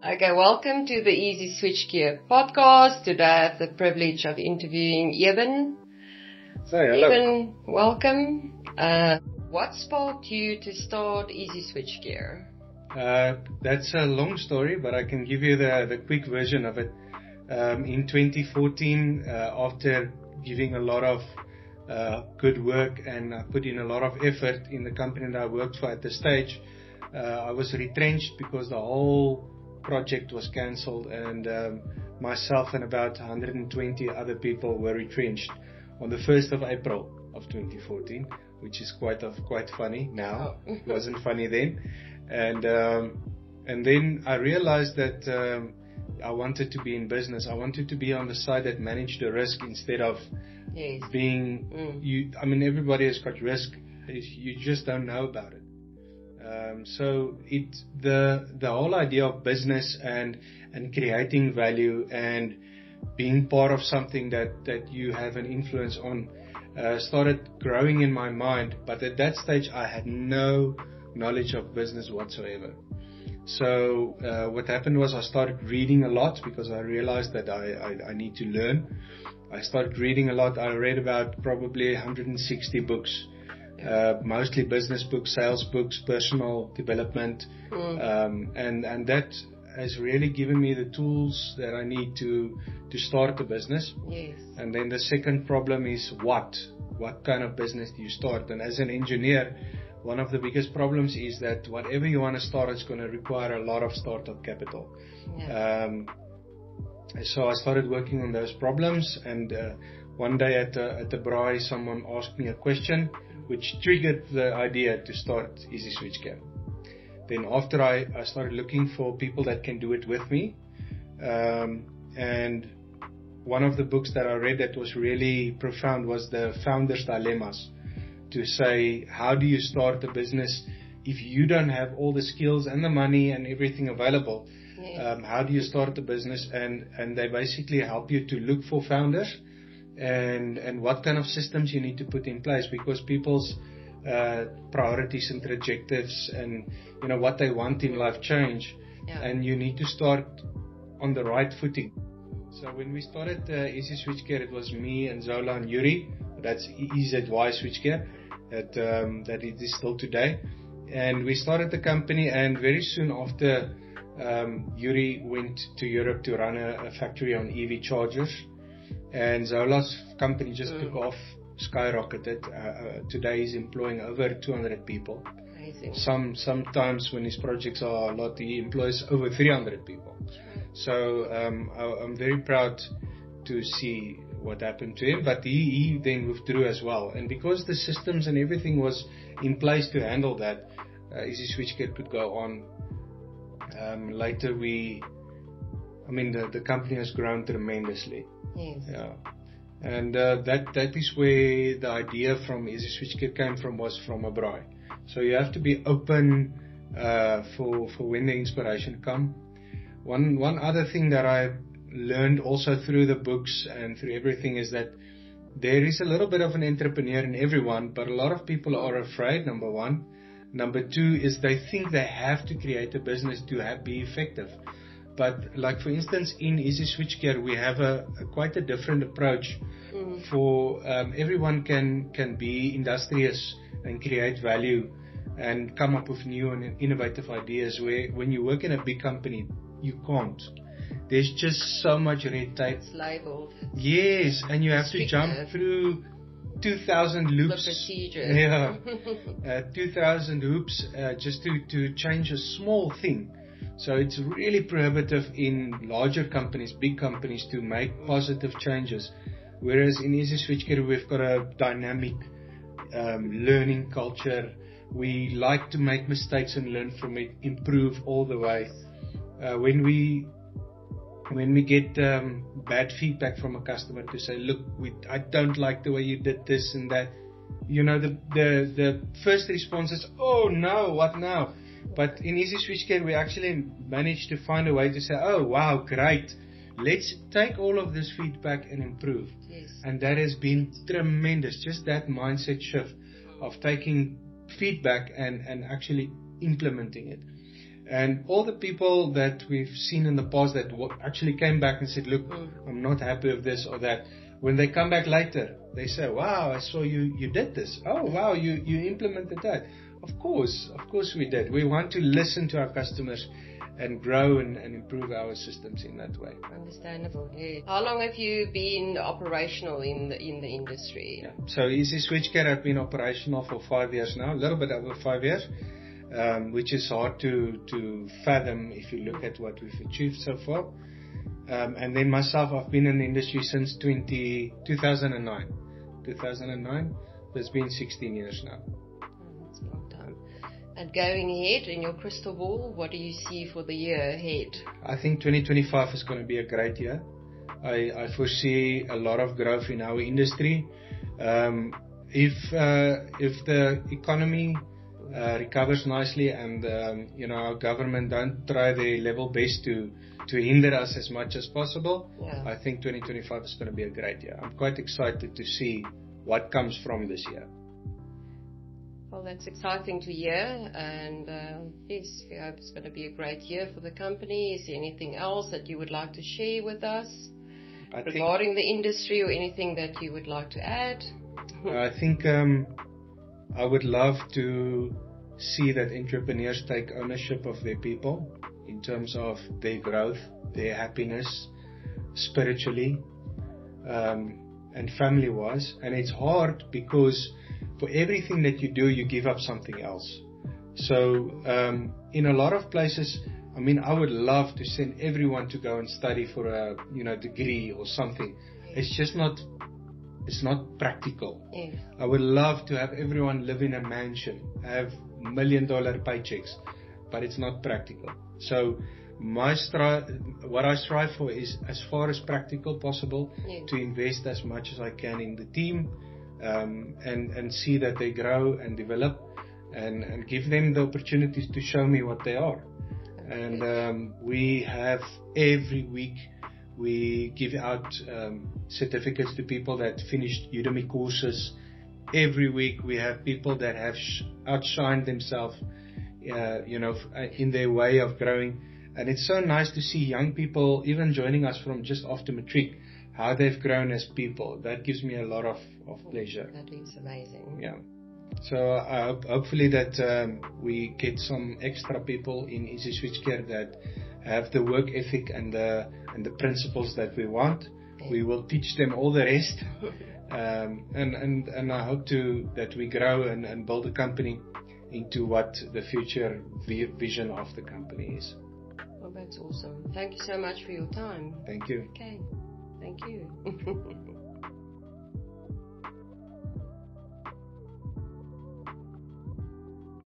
Okay, welcome to the Easy Switchgear podcast. Today I have the privilege of interviewing Eben. Hello. Eben, welcome. What sparked you to start Easy Switchgear? That's a long story, but I can give you the quick version of it. In 2014, after giving a lot of good work and put in a lot of effort in the company that I worked for at the stage, I was retrenched because the whole project was cancelled, and myself and about 120 other people were retrenched on the 1st of April of 2014, which is quite funny now. It wasn't funny then. And then I realized that I wanted to be in business. I wanted to be on the side that managed the risk instead of being everybody has got risk. You just don't know about it. So the whole idea of business and creating value and being part of something that you have an influence on started growing in my mind. But at that stage, I had no knowledge of business whatsoever. So what happened was I started reading a lot because I realized that I need to learn. I started reading a lot. I read about probably 160 books. Mostly business books, sales books, personal development, and that has really given me the tools that I need to start a business. Yes. And then the second problem is what kind of business do you start? And as an engineer, one of the biggest problems is that whatever you want to start, it's going to require a lot of startup capital. Yeah. So I started working on those problems, and one day at the braai, someone asked me a question which triggered the idea to start Easy Switchgear. Then after I started looking for people that can do it with me, and one of the books that I read that was really profound was the Founder's Dilemmas, to say, how do you start a business if you don't have all the skills and the money and everything available? Yes. How do you start a business? And they basically help you to look for founders and what kind of systems you need to put in place, because people's priorities and trajectives and what they want in life change, and you need to start on the right footing. So when we started Easy Switchgear, it was me and Zola and Yuri. That's EZY Switchgear that it is still today. And we started the company, and very soon after, Yuri went to Europe to run a factory on EV chargers. And Zola's company just took off, skyrocketed. Today he's employing over 200 people. Amazing. Sometimes when his projects are a lot, he employs over 300 people. So I'm very proud to see what happened to him. But he then withdrew as well. And because the systems and everything was in place to handle that, Easy Switchgear could go on. Later the company has grown tremendously. Yes. Yeah. And that is where the idea from Easy Switchgear came from, was from a braai. So you have to be open for when the inspiration come. One other thing that I learned also through the books and through everything is that there is a little bit of an entrepreneur in everyone, but a lot of people are afraid, number one. Number two is they think they have to create a business to be effective. But like for instance, in Easy Switchgear, we have quite a different approach. For everyone can be industrious and create value and come up with new and innovative ideas, where when you work in a big company, you can't. There's just so much red tape. It's labeled. Yes, and you have to jump through 2,000 loops. The procedure. Yeah, 2,000 hoops just to change a small thing. So it's really prohibitive in larger companies, big companies, to make positive changes. Whereas in Easy Switchgear, we've got a dynamic learning culture. We like to make mistakes and learn from it, improve all the way. When we get bad feedback from a customer to say, look, I don't like the way you did this and that, the first response is, oh no, what now? But in Easy Switchgear, we actually managed to find a way to say, oh wow, great. Let's take all of this feedback and improve. Yes. And that has been tremendous. Just that mindset shift of taking feedback and actually implementing it. And all the people that we've seen in the past that actually came back and said, look, I'm not happy with this or that. When they come back later, they say, wow, I saw you did this. Oh, wow, you implemented that. Of course we did. We want to listen to our customers and grow and improve our systems in that way. Understandable, yeah. How long have you been operational in the industry? Yeah. So Easy Switchcare have been operational for 5 years now, a little bit over 5 years, which is hard to fathom if you look at what we've achieved so far. And then myself, I've been in the industry since 2009. 2009, it's been 16 years now. That's a long time. And going ahead, in your crystal ball, what do you see for the year ahead? I think 2025 is going to be a great year. I foresee a lot of growth in our industry. If the economy recovers nicely and our government don't try their level best to hinder us as much as possible, I think 2025 is going to be a great year. I'm quite excited to see what comes from this year. Well, that's exciting to hear, and yes, we hope it's going to be a great year for the company. Is there anything else that you would like to share with us regarding the industry, or anything that you would like to add? I think I would love to see that entrepreneurs take ownership of their people in terms of their growth, their happiness, spiritually, and family-wise. And it's hard because for everything that you do, you give up something else. So in a lot of places, I would love to send everyone to go and study for a degree or something. It's just not practical. Yes. I would love to have everyone live in a mansion, have $1 million paychecks, but it's not practical. So what I strive for is, as far as practical possible, to invest as much as I can in the team, and see that they grow and develop, and give them the opportunities to show me what they are. And we have every week we give out certificates to people that finished Udemy courses. Every week we have people that have outshined themselves, in their way of growing. And it's so nice to see young people even joining us from just after matric, how they've grown as people. That gives me a lot of pleasure. That is amazing. Yeah. So I hope, hopefully that we get some extra people in Easy Switchcare that have the work ethic and the principles that we want. Okay. We will teach them all the rest. And I hope that we grow and build a company into what the future vision of the company is. Well, that's awesome. Thank you so much for your time. Thank you. Okay. Thank you.